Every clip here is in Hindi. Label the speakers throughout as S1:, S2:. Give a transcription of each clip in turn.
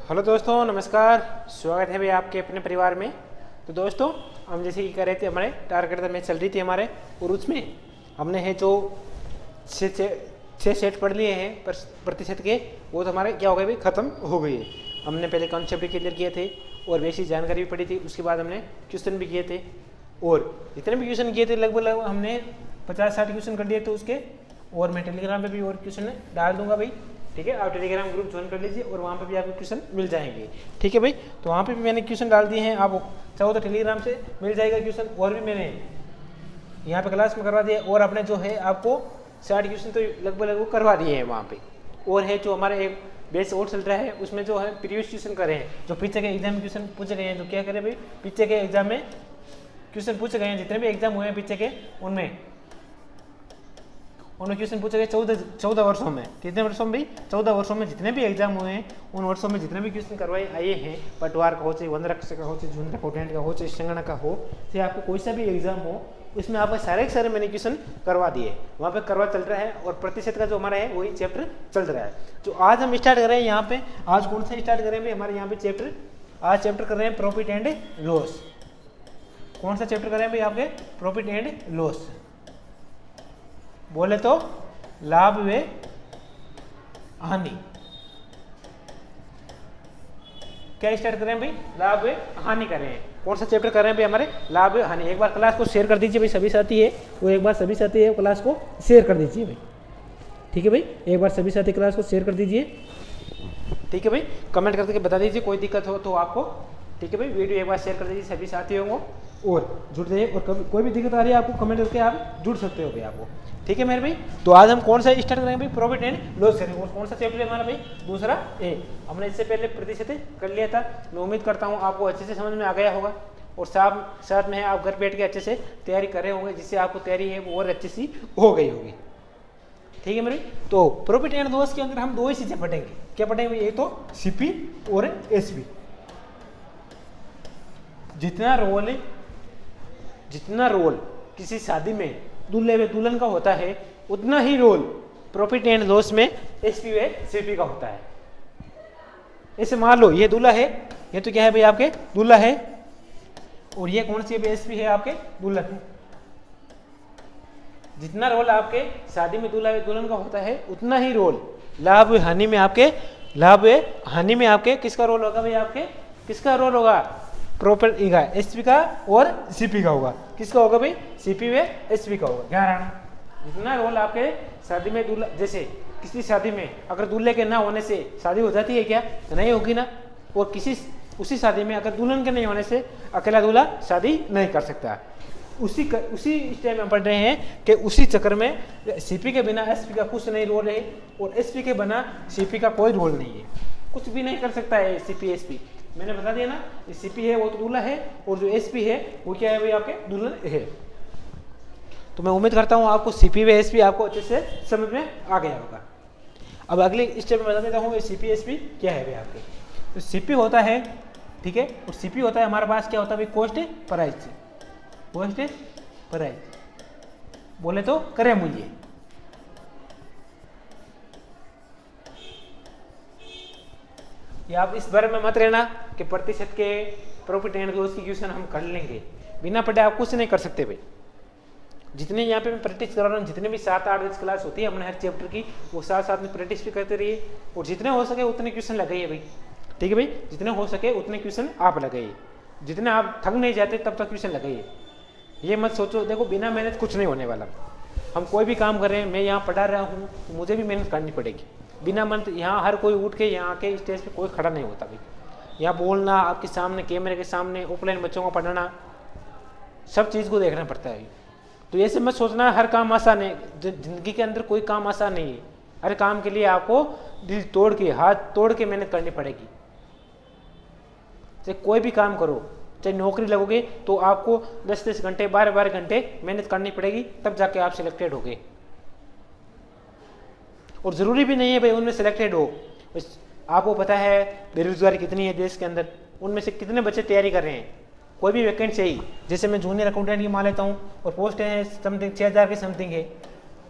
S1: हेलो दोस्तों, नमस्कार। स्वागत है भाई आपके अपने परिवार में। तो दोस्तों, हम जैसे कि कर रहे थे, हमारे टारगेट मैच चल रही थी हमारे, और उसमें हमने है जो छः सेट पढ़ लिए हैं प्रतिशत के, वो तो हमारे क्या हो गए भाई, ख़त्म हो गई है। हमने पहले कॉन्सेप्ट भी क्लियर किए थे और बेसिक जानकारी भी पढ़ी थी। उसके बाद हमने क्वेश्चन भी किए थे, और जितने भी क्वेश्चन किए थे लगभग हमने 50-60 क्वेश्चन कर लिए थे उसके। और मैं टेलीग्राम पे भी और क्वेश्चन डाल दूंगा भाई, ठीक है। आप टेलीग्राम ग्रुप ज्वाइन कर लीजिए और वहाँ पे भी आपको क्वेश्चन मिल जाएंगे, ठीक है भाई। तो वहाँ पे भी मैंने क्वेश्चन डाल दिए हैं, आप चाहो तो टेलीग्राम से मिल जाएगा क्वेश्चन। और भी मैंने यहाँ पे क्लास में करवा दिया, और अपने जो है आपको 60 क्वेश्चन तो लगभग करवा दिए हैं वहाँ पे। और है जो हमारे एक बेस और चल रहा है, उसमें जो है प्रीवियस क्वेश्चन करे हैं, जो पीछे के एग्जाम में क्वेश्चन पूछे गए हैं। जो क्या करें भाई, पीछे के एग्जाम में क्वेश्चन पूछे गए हैं, जितने भी एग्जाम हुए हैं पीछे के, उनमें क्वेश्चन पूछे गए 14 वर्षों में। कितने वर्षों में भाई? 14 वर्षों में जितने भी एग्जाम हुए हैं, उन वर्षों में जितने भी क्वेश्चन करवाए आए हैं, पटवार का हो, चाहे वनरक्षक का हो, चाहे जूनियर अकाउंटेंट का हो, चाहे संगणक का हो, चाहे आपको कोई सा भी एग्जाम हो, उसमें आपको सारे के सारे मैंने क्वेश्चन करवा दिए। वहाँ पे करवा चल रहा है, और प्रतिशत का जो हमारा है वही चैप्टर चल रहा है। जो आज हम स्टार्ट कर रहे हैं यहाँ पे, आज कौन सा स्टार्ट करें भाई? हमारे यहाँ पे चैप्टर, आज चैप्टर कर रहे हैं प्रॉफिट एंड लॉस। कौन सा चैप्टर कर रहे हैं भाई आपके? Profit and loss. बोले तो लाभ व हानि। क्या स्टार्ट करें भाई? लाभ व हानि कर रहे हैं। कौन सा चैप्टर कर रहे हैं भाई? हमारे लाभ व हानि। एक बार क्लास को शेयर कर दीजिए भाई, सभी साथी है वो एक बार सभी साथी है क्लास को शेयर कर दीजिए भाई, ठीक है भाई। एक बार सभी साथी क्लास को शेयर कर दीजिए, ठीक है भाई। कमेंट करके बता दीजिए कोई दिक्कत हो तो आपको, ठीक है भाई। वीडियो एक बार शेयर कर दीजिए सभी साथियों को, और जुड़ जाइए। और कभी कोई भी दिक्कत आ रही है आपको, कमेंट करके आप जुड़ सकते हो भाई आपको, ठीक है मेरे भाई। तो आज हम कौन सा स्टार्ट करेंगे भाई? प्रॉफिट एंड लॉस करेंगे। और कौन सा चैप्टर है हमारा भाई? दूसरा ए। हमने इससे पहले प्रतिशत कर लिया था। मैं उम्मीद करता हूँ आपको अच्छे से समझ में आ गया होगा, और साथ में आप घर बैठ के अच्छे से तैयारी कर रहे होंगे, जिससे आपको तैयारी है वो और अच्छी सी हो गई होगी, ठीक है मेरे। तो प्रॉफिट एंड लॉस के अंदर हम दो ही चीजें पढ़ेंगे। क्या पढ़ेंगे? एक तो सीपी और एसपी। जितना रोल किसी शादी में दूल्हे व दुल्हन का होता है, उतना ही रोल प्रॉफिट एंड लॉस में एसपी व सीपी का होता है। ऐसे मान लो ये दूल्हा है, ये तो क्या है भाई आपके? दूल्हा है। और ये कौन सी एसपी है? आपके दुल्हन है। जितना रोल आपके शादी में दूल्हा व दुल्हन का होता है, उतना ही रोल लाभ व हानि में आपके किसका रोल होगा भाई? आपके किसका रोल होगा? प्रॉपर्टी का, एसपी का और सीपी का होगा। किसका होगा भाई? सीपी व एसपी का होगा। क्या रहना? जितना रोल आपके शादी में दूल्हा, जैसे किसी शादी में अगर दूल्हे के ना होने से शादी हो जाती है क्या? नहीं होगी ना। और उसी शादी में अगर दुल्हन के नहीं होने से अकेला दूल्हा शादी नहीं कर सकता। उसी स्टेप में पढ़ रहे हैं कि उसी चक्कर में सीपी के बिना एसपी का कुछ नहीं रोल है, और एसपी के बिना सीपी का कोई रोल नहीं है। कुछ भी नहीं कर सकता है सीपी एसपी। मैंने बता दिया ना, ये सीपी है वो तो दूल्हा है, और जो एसपी है वो क्या है भाई? आपके दुल्हन है। तो मैं उम्मीद करता हूँ आपको सीपी व एसपी आपको अच्छे से समझ में आ गया होगा। अब अगले स्टेप में बता देता हूँ सीपी एसपी क्या है भाई आपके। तो सीपी होता है, ठीक है, और सीपी होता है हमारे पास क्या होता है भाई? Cost price. कॉस्ट प्राइस बोले तो क्रय मूल्य। ये आप इस बारे में मत रहना कि प्रतिशत के प्रॉफिट एंड लॉस की क्वेश्चन हम कर लेंगे, बिना पढ़े आप कुछ नहीं कर सकते भाई। जितने यहाँ पे मैं प्रैक्टिस करा रहा हूँ, जितने भी 7-8 क्लास होती है अपने हर चैप्टर की, वो साथ में प्रैक्टिस भी करते रहिए, और जितने हो सके उतने क्वेश्चन लगाइए भाई, ठीक है भाई। जितने हो सके उतने क्वेश्चन आप लगाइए, जितने आप थक नहीं जाते तब तक क्वेश्चन लगाइए। ये मत सोचो, देखो बिना मेहनत कुछ नहीं होने वाला। हम कोई भी काम कर रहे हैं, मैं यहाँ पढ़ा रहा हूँ तो मुझे भी मेहनत करनी पड़ेगी। बिना मेहनत यहाँ हर कोई उठ के यहाँ के स्टेज पे कोई खड़ा नहीं होता भाई। यहाँ बोलना, आपके सामने कैमरे के सामने ऑफलाइन बच्चों को पढ़ाना, सब चीज़ को देखना पड़ता है। तो ऐसे मत सोचना हर काम आसान है। जिंदगी के अंदर कोई काम आसान नहीं है। हर काम के लिए आपको दिल तोड़ के, हाथ तोड़ के मेहनत करनी पड़ेगी। चाहे कोई भी काम करो, चाहे नौकरी लगोगे तो आपको 10-10 घंटे 12-12 घंटे मेहनत करनी पड़ेगी, तब जाके आप सिलेक्टेड होगे। और ज़रूरी भी नहीं है भाई उनमें सिलेक्टेड हो। आपको पता है बेरोजगारी कितनी है देश के अंदर, उनमें से कितने बच्चे तैयारी कर रहे हैं। कोई भी वैकेंसी चाहिए, जैसे मैं जूनियर अकाउंटेंट की मान लेता हूँ, और पोस्ट है समथिंग 6000 की समथिंग है,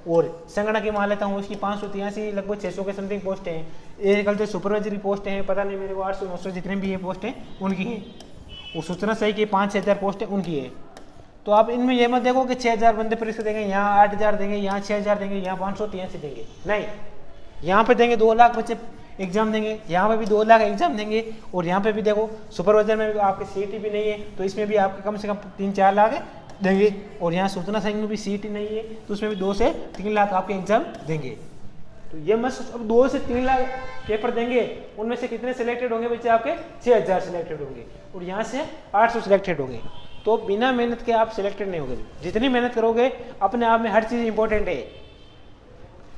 S1: और संगणक की मान लेता हूँ, उसकी 583 लगभग 600 के समथिंग पोस्ट हैं। एग्रीकल्चर सुपरवाइजरी पोस्ट हैं, पता नहीं मेरे को 800-900 जितने भी ये पोस्ट हैं उनकी हैं। और सूचना सही की 5-6 पोस्ट है उनकी है। तो आप इनमें ये मत देखो कि 6000 बंदे परीक्षा देंगे, यहाँ 8000 देंगे, यहाँ 6000 देंगे, यहाँ 583 देंगे, नहीं। यहाँ पे देंगे 2 लाख बच्चे एग्जाम देंगे, यहाँ पे भी 2 लाख एग्जाम देंगे। और यहाँ पे भी देखो सुपरवाइजर में भी आपके सीईटी भी नहीं है, तो इसमें भी आपके कम से कम 3-4 लाख देंगे। और यहाँ सूचना संघ में भी सीईटी नहीं है, तो उसमें भी 2 से 3 लाख आपके एग्जाम देंगे। तो ये मत, अब 2 से 3 लाख पेपर देंगे, उनमें से कितने सिलेक्टेड होंगे बच्चे आपके? 6000 सिलेक्टेड होंगे, और यहाँ से 800 सिलेक्टेड होंगे। तो बिना मेहनत के आप सिलेक्टेड नहीं होगे। जितनी मेहनत करोगे अपने आप में हर चीज़ इंपॉर्टेंट है।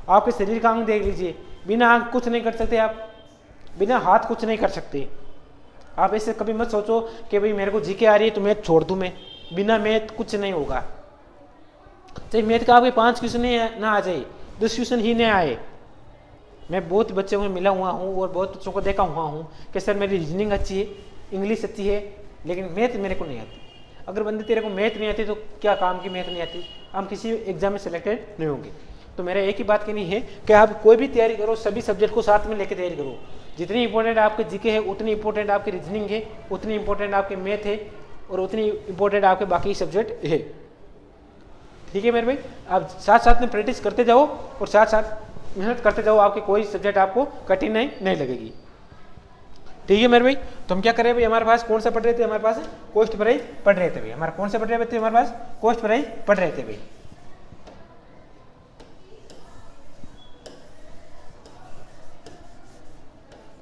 S1: आपके शरीर का अंग देख लीजिए, बिना आंख कुछ नहीं कर सकते आप, बिना हाथ कुछ नहीं कर सकते। आप ऐसे कभी मत सोचो कि भाई मेरे को जीके आ रही है तो मैथ छोड़ दूँ मैं, बिना मैथ कुछ नहीं होगा। चाहे मैथ का आपके 5 क्वेश्चन ना आ जाए, 10 क्वेश्चन ही ना आए। मैं बहुत बच्चों को मिला हुआ हूँ और बहुत बच्चों को देखा हुआ हूँ कि सर मेरी रीजनिंग अच्छी है, इंग्लिश अच्छी है, लेकिन मैथ मेरे को नहीं आती। अगर बंदे तेरे को मैथ नहीं आती तो क्या काम की मैथ नहीं आती, हम किसी एग्जाम में सिलेक्टेड नहीं होंगे। तो मेरा एक ही बात कहनी है कि आप कोई भी तैयारी करो, सभी सब्जेक्ट को साथ में लेकर तैयारी करो। जितनी इंपॉर्टेंट आपके जीके है, उतनी इंपॉर्टेंट आपकी रीजनिंग है, उतनी इंपॉर्टेंट आपके मैथ है, और उतनी इंपॉर्टेंट आपके बाकी सब्जेक्ट है। ठीक है मेरे भाई, आप साथ साथ में प्रैक्टिस करते जाओ और साथ साथ मेहनत करते जाओ, आपके कोई सब्जेक्ट आपको कठिन नहीं लगेगी। ठीक है मेरे भाई, तो हम क्या करें भाई, हमारे पास कौन सा पढ़ रहे थे? हमारे पास कॉस्ट प्राइस पढ़ रहे थे भाई। हमारा कौन सा पढ़ रहे थे? हमारे पास कॉस्ट प्राइस पढ़ रहे थे भाई।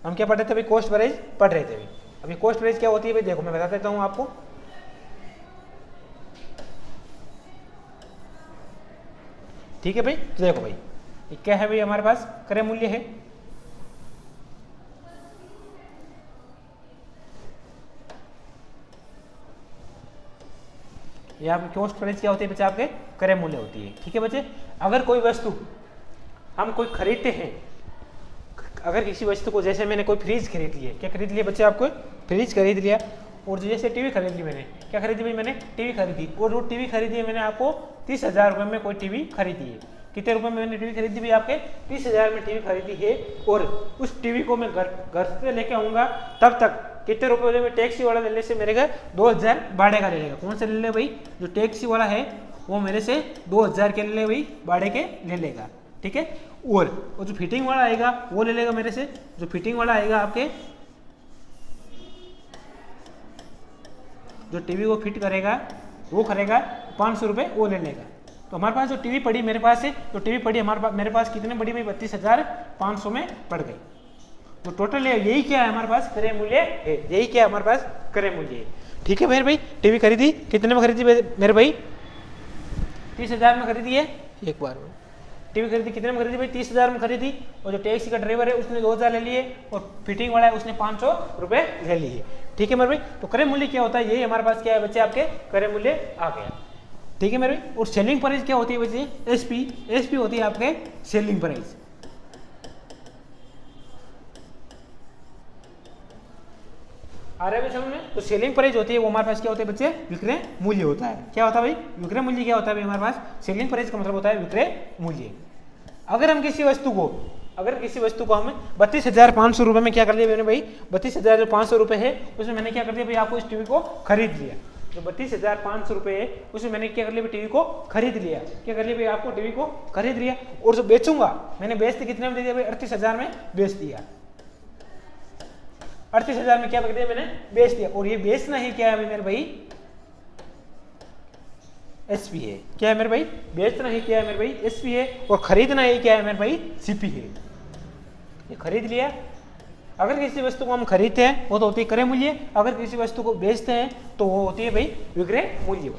S1: हम क्या पढ़ रहे थे भाई? कॉस्ट प्राइस पढ़ रहे थे भाई। अभी कॉस्ट प्राइस क्या होती है भाई, देखो मैं बता देता हूँ आपको। ठीक है भाई, तो देखो भाई ये क्या है भाई, हमारे पास क्रय मूल्य है। ये आपकी कॉस्ट प्राइस क्या होती है बच्चे? आपके क्रय मूल्य होती है। ठीक है बच्चे, अगर कोई वस्तु हम कोई खरीदते हैं, अगर किसी वस्तु को, जैसे मैंने कोई फ्रिज खरीद लिया, क्या खरीद लिया बच्चे? आपको फ्रिज खरीद लिया। और जैसे टीवी खरीद ली, मैंने क्या खरीदी भाई? मैंने टीवी खरीदी। और वो टीवी खरीदी है मैंने आपको 30,000 रुपये में कोई टीवी खरीदी है। कितने रुपए में मैंने टीवी खरीदी भाई? आपके 30,000 में टीवी खरीदी है। और उस टीवी को मैं घर से लेके आऊँगा, तब तक कितने रुपए में टैक्सी वाला ले ले से मेरे घर 2,000 भाड़े का ले लेगा। कौन सा ले ले भाई? जो टैक्सी वाला है वो मेरे से 2,000 के ले ले भाई, भाड़े के ले लेगा। ठीक है, और जो फिटिंग वाला आएगा वो ले लेगा मेरे से। जो फिटिंग वाला आएगा आपके, जो टीवी को फिट करेगा वो करेगा 500 रुपये, वो ले लेगा। तो हमारे पास जो टीवी पड़ी मेरे पास है, तो टीवी पड़ी मेरे पास कितने पड़ी भाई? 32,500 में पड़ गई। तो टोटल यही क्या है हमारे पास? क्रय मूल्य है। यही क्या है हमारे पास? क्रय मूल्य है। ठीक है भाई, टीवी खरीदी कितने में खरीदी मेरे भाई? 30,000 में खरीदी है। एक बार टीवी खरीदी कितने में खरीदी भाई? 30,000 में खरीदी। और जो टैक्सी का ड्राइवर है उसने 2,000 ले लिए, और फिटिंग वाला है उसने 500 रुपये ले लिए। ठीक है मेरे भाई, तो क्रय मूल्य क्या होता है? यही हमारे पास क्या है बच्चे? आपके क्रय मूल्य आ गया। ठीक है मेरे भाई, और सेलिंग प्राइस क्या होती है बच्चे? एसपी होती है आपके सेलिंग प्राइस। आ रहा है समझ में? तो सेलिंग प्राइस होती है वो हमारे पास क्या होता है बच्चे? विक्रय मूल्य होता है। क्या होता है भाई? विक्रय मूल्य क्या होता है भाई हमारे पास? सेलिंग प्राइस का मतलब होता है विक्रय मूल्य। अगर हम किसी वस्तु को हमें 32,500 रुपये में क्या कर दिया मैंने भाई? 32,500 रुपये है, उसमें मैंने क्या कर दिया भाई? आपको इस टीवी को खरीद लिया। जो 32,500 रुपये है उसमें मैंने क्या कर लिया? टीवी को खरीद लिया। क्या कर लिया भाई? आपको टीवी को खरीद लिया। और जो बेचूंगा, मैंने बेचते कितने में दे दिया भाई? 38,000 में बेच दिया। 38,000 में क्या कर दिया? मैंने बेच दिया। और ये बेचना ही क्या है मेरे भाई? एसपी है। क्या है मेरे भाई? बेचना ही क्या है मेरे भाई? एसपी है। और खरीदना ही क्या है मेरे भाई? सीपी है। ये खरीद लिया। अगर किसी वस्तु को हम खरीदते हैं वो तो होती है क्रय मूल्य, अगर किसी वस्तु को बेचते हैं तो वो होती है भाई विक्रय मूल्य।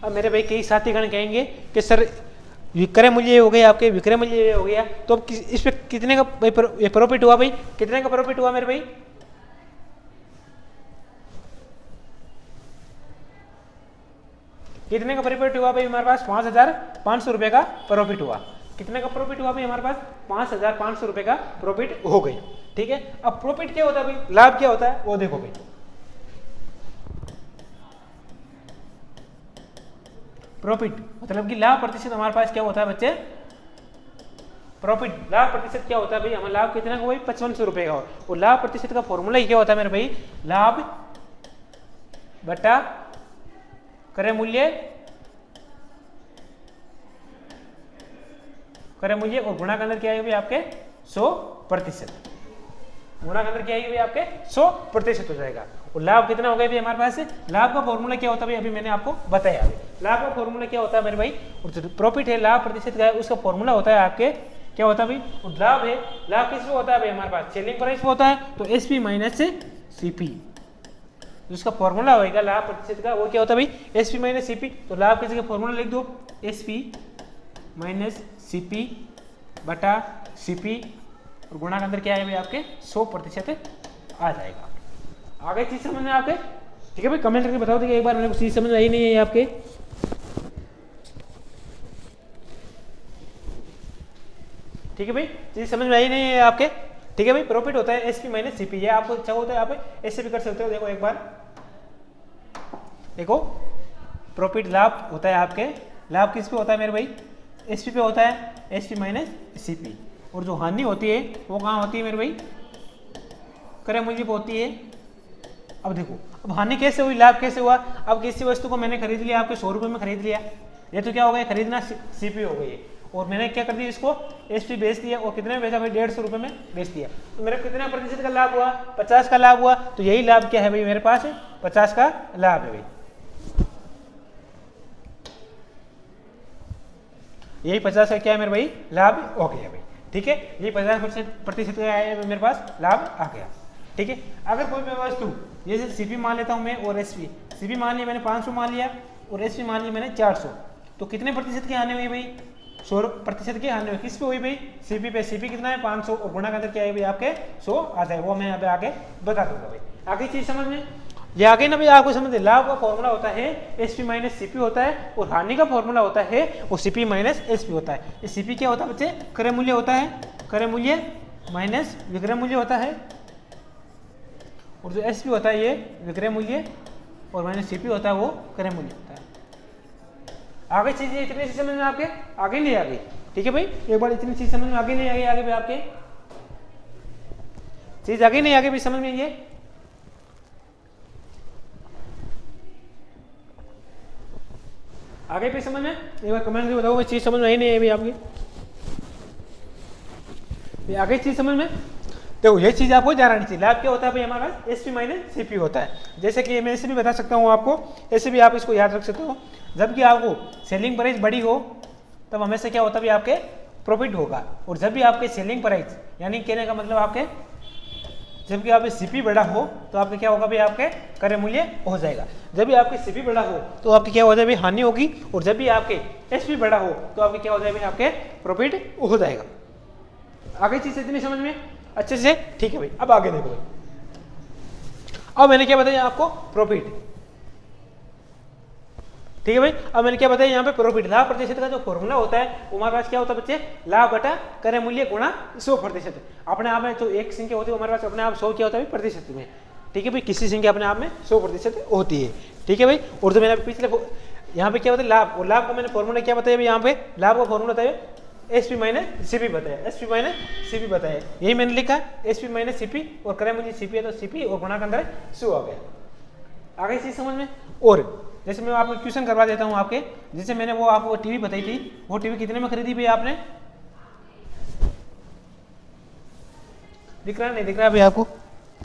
S1: अब मेरे भाई कई साथीगण कहेंगे कि सर विक्रय मूल्य हो गया, आपके विक्रय मूल्य हो गया, तो अब इस पे कितने का प्रॉफिट हुआ भाई? कितने का प्रॉफिट हुआ मेरे भाई? कितने का प्रॉफिट हुआ भाई हमारे पास? 5,500 रुपये का प्रॉफिट हुआ। कितने का प्रॉफिट हुआ भाई हमारे पास? 5,500 रुपये का प्रॉफिट हो गया। ठीक है, अब प्रॉफिट क्या होता है भाई? लाभ क्या होता है वो देखो भाई। प्रॉफिट मतलब कि लाभ प्रतिशत हमारे पास क्या होता है बच्चे, प्रॉफिट लाभ प्रतिशत क्या होता है भाई, हमारा लाभ कितना का भाई 5500 रुपए का हो। और लाभ प्रतिशत का फॉर्मूला ही क्या होता है मेरे भाई, लाभ बटा क्रय मूल्य, क्रय मूल्य और गुणा के अंदर क्या है भाई आपके 100%, गुणा के अंदर क्या है भाई आपके 100% हो जाएगा। और लाभ कितना हो गया भाई हमारे पास, लाभ का फॉर्मूला क्या होता है भाई, अभी मैंने आपको बताया अभी। लाभ का फॉर्मूला क्या होता है मेरे भाई, और प्रॉफिट है लाभ प्रतिशत का है, उसका फॉर्मूला होता है आपके क्या होता है भाई, और लाभ है, लाभ किस पे होता है भाई हमारे पास सेलिंग प्राइस पे होता है, तो एसपी माइनस सीपी, जिसका फॉर्मूला होगा लाभ प्रतिशत का वो क्या होता है भाई एसपी माइनस सीपी। तो लाभ किसी का फॉर्मूला लिख दो, एसपी माइनस सीपी बटा सीपी और गुणा के अंदर क्या है भाई आपके 100% आ जाएगा। आगे चीज समझ में आपके, ठीक है भाई, कमेंट करके बताओ देखिए एक बार, मेरे को चीज समझ में आई नहीं है आपके, ठीक है भाई, चीज समझ में आई नहीं है आपके, ठीक है भाई। प्रॉफिट होता है एसपी माइनस सीपी, ये आपको अच्छा होता है, आप ऐसे भी कर सकते हो। देखो एक बार देखो, प्रॉफिट लाभ होता है आपके, लाभ किस पे होता है मेरे भाई, एसपी पे होता है, एसपी माइनस सीपी। और जो हानि होती है वो कहाँ होती है मेरे भाई, क्रय मूल्य पे होती है। अब देखो अब हानि कैसे हुई, लाभ कैसे हुआ, अब किसी वस्तु को मैंने खरीद लिया आपके 100 रुपये में खरीद लिया, ये तो क्या हो गया खरीदना सीपी हो गई है, और मैंने क्या कर दिया इसको एसपी बेच दिया, और कितने में बेचा भाई 150 रुपये में बेच दिया, तो मेरा कितना प्रतिशत का लाभ हुआ, 50 का लाभ हुआ। तो यही लाभ क्या है भाई मेरे पास 50 का लाभ है भाई, यही 50 का क्या है मेरे भाई लाभ हो गया भाई, ठीक है, यही 50% का है मेरे पास लाभ आ गया, ठीक है। अगर कोई मैं वस्तु जैसे सीपी मान लेता हूँ मैं और एसपी, सीपी मान लिया मैंने 500 मान लिया और एसपी मान लिया मैंने 400, तो कितने प्रतिशत की हानि हुई भाई 100% की हानि हुई, किस पे हुई भाई सीपी पे, सीपी कितना है 500 और गुणा के अंदर क्या है भाई आपके 100 आ जाए, वो मैं यहाँ पे आगे बता दूंगा भाई। आगे चीज समझ में ये आगे ना भाई, आपको समझ लाभ का फॉर्मूला होता है एसपी माइनस सीपी होता है, और हानि का फॉर्मूला होता है वो सीपी माइनस एसपी होता है। ये सीपी क्या होता है बच्चे, क्रय मूल्य होता है, क्रय मूल्य माइनस विक्रय मूल्य होता है, और जो एसपी होता है ये विक्रय मूल्य और माइनस सीपी होता है वो क्रय मूल्य होता है। आगे चीजें इतनी सी समझ में आपके आगे नहीं आ गई, ठीक है भाई, एक बार इतनी चीज समझ में आगे नहीं आ गई, आगे भी आपके चीज आगे नहीं आगे भी समझ में, ये आगे भी समझ में, एक बार कमेंट करके बताओ चीज समझ में आई नहीं है भाई आपकी, आगे चीज समझ में। देखो ये चीज आपको ध्यान रखनी चाहिए, लाभ क्या होता है भाई हमारा एसपी माइनस सीपी होता है, जैसे कि मैं ऐसे भी बता सकता हूँ आपको, ऐसे भी आप इसको याद रख सकते हो। जबकि आपको सेलिंग प्राइस बड़ी हो तब हमेशा क्या होता है आपके प्रॉफिट होगा, और जब भी आपके सेलिंग प्राइस यानी कहने का मतलब आपके जब भी आपके सीपी बड़ा हो तो आपके क्या होगा भाई आपके क्रय मूल्य हो जाएगा, जब भी आपके सीपी बड़ा हो तो आपकी क्या हो जाएगी हानि होगी, और जब भी आपके एसपी बड़ा हो तो आपके क्या हो जाएगा आपके प्रॉफिट हो जाएगा। आगे चीज इतनी समझ में अच्छे से, ठीक है भाई। अब आगे देखो भाई, अब मैंने क्या बताया आपको प्रॉफिट, ठीक है भाई, अब मैंने क्या बताया यहाँ पे प्रॉफिट, लाभ प्रतिशत का जो फॉर्मूला होता है वो हमारे पास क्या होता है बच्चे, लाभ बटा क्रय मूल्य गुणा 100%। अपने आप में जो एक संख्या होती है हमारे पास अपने आप 100 क्या होता है प्रतिशत में, ठीक है भाई, किसी संख्या अपने आप में 100% होती है, ठीक है भाई। और जो मैंने पिछले यहाँ पे क्या होता है लाभ, और लाभ का मैंने फॉर्मूला क्या बताया भाई, यहाँ पे लाभ का फॉर्मूला बताया एसपी माइनस सीपी बताया, एसपी माइनस सीपी बताया, यही मैंने लिखा एसपी माइनस सीपी, और क्रय मूल्य सीपी है तो सीपी और गुणा के अंदर 100 आ गया। आगे चीज समझ में। और जैसे मैं आपको क्वेश्चन करवा देता हूँ आपके, जैसे मैंने वो आपको टीवी बताई थी, वो टीवी कितने में खरीदी भाई आपने, दिख रहा है नहीं दिख रहा है भाई आपको,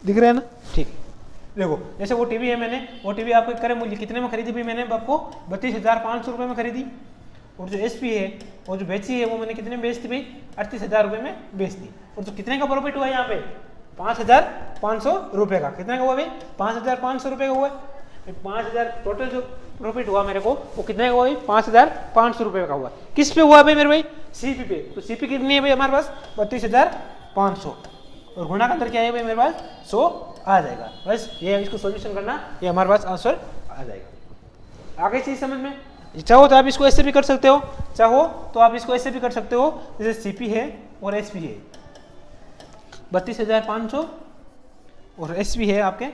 S1: दिख रहा है ना, ठीक है। देखो जैसे वो टीवी है, मैंने वो टीवी आपको क्रय मूल्य कितने में खरीदी भाई, मैंने आपको 32,500 रुपये में खरीदी, और जो एसपी है और जो बेची है वो मैंने कितने में बेच दी भाई 38,000 रुपये में बेच दी, और तो कितने का प्रॉफिट हुआ यहाँ पे 5,500 रुपये का, कितने का हुआ भाई 5,500 रुपये का हुआ, 5,000 टोटल जो प्रॉफिट हुआ मेरे को वो कितने का हुआ भाई 5,500 रुपये का हुआ। किस पे हुआ भाई मेरे भाई सीपी पे, तो सीपी कितनी है भाई हमारे पास 32,500, और गुणा का अंदर क्या है भाई मेरे पास 100 आ जाएगा, बस ये इसको सॉल्यूशन करना, ये हमारे पास आंसर आ जाएगा। आगे चीज समझ में, चाहो तो आप इसको ऐसे भी कर सकते हो, चाहो तो आप इसको ऐसे भी कर सकते हो, जैसे सीपी है और एसपी है 32,500 और एसपी है आपके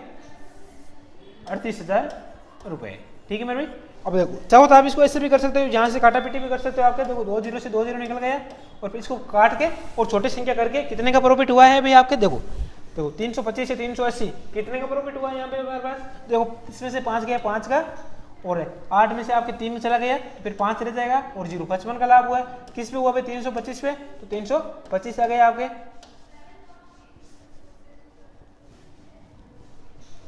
S1: 38,000 रुपये, ठीक है मेरे भाई। अब देखो चाहो तो आप इसको ऐसे भी कर सकते हो, यहाँ से काटा पीटी भी कर सकते हो आपके। देखो 2 0 से 2 0 निकल गया और फिर इसको काट के और छोटी संख्या करके कितने का प्रॉफिट हुआ है भाई आपके। देखो देखो 325 से 380 कितने का प्रॉफिट हुआ है यहाँ पे हमारे पास। देखो इसमें से 5 गया 5 का और 8 में से आपके 3 में चला गया फिर 5 रह जाएगा और 0 55 का लाभ हुआ है। किस पे हुआ भाई 325 पे, तो 325 आ गया आपके।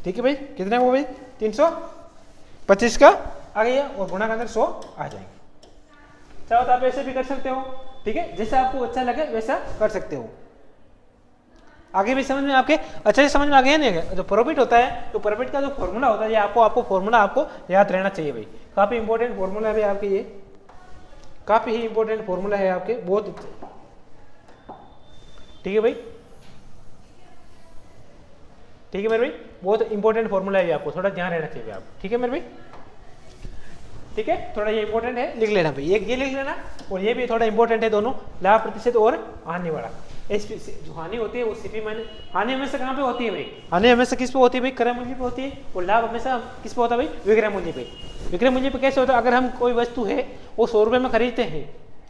S1: ठीक है भाई, कितने हुआ भाई 325 का आ गया और गुणा के अंदर 100 आ जाएंगे। चाहो तो आप ऐसे भी कर सकते हो, ठीक है, जैसा आपको अच्छा लगे वैसा कर सकते हो। आगे भी समझ में आपके अच्छे से समझ में आ गया नहीं। जो प्रॉफिट होता है तो प्रॉफिट का जो फॉर्मूला होता है ये आपको फॉर्मूला आपको याद रहना चाहिए भाई। काफी इंपॉर्टेंट फॉर्मूला है भाई आपके, ये काफी ही इंपॉर्टेंट फॉर्मूला है आपके, बहुत ठीक है भाई। ठीक है मेरे भाई, बहुत इंपॉर्टेंट फॉर्मूला है आपको, थोड़ा ध्यान रहना चाहिए आप। ठीक है मेरे भाई, ठीक है, थोड़ा ये इंपॉर्टेंट है, लिख लेना भाई, ये लिख लेना और ये भी थोड़ा इंपॉर्टेंट है दोनों, लाभ प्रतिशत और हानि वाला। जो हानि होती है वो सीपी माइनस, हानि हमेशा कहाँ पे होती है भाई, हानि हमेशा किस पे होती है भाई, क्रय मूल्य पे होती है और लाभ हमेशा किस पे होता है भाई, विक्रय मूल्य पे। विक्रय मूल्य पे कैसे होता है, अगर हम कोई वस्तु है वो 100 रुपये में खरीदते हैं